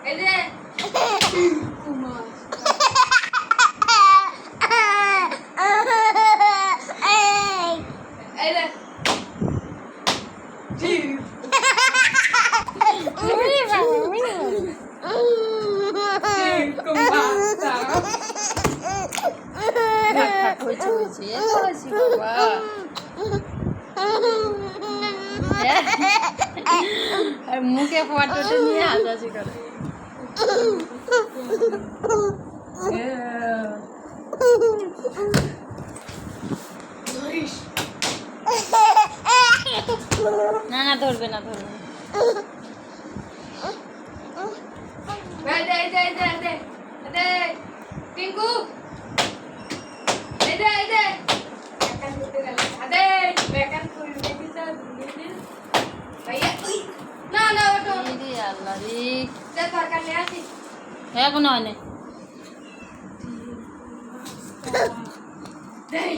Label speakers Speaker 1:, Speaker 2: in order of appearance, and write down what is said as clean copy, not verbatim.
Speaker 1: এই যে কুমার এই যে
Speaker 2: আর মুখে ফটোটা নিয়ে হাসাহাসি করে না না ধরবে না ধরবে না
Speaker 1: টিঙ্কু এই যে ভাইয়া না না ওটো
Speaker 2: রে আল্লাহ রে
Speaker 1: তরকারি নিয়ে আসি
Speaker 2: এখন হয় না
Speaker 1: দেই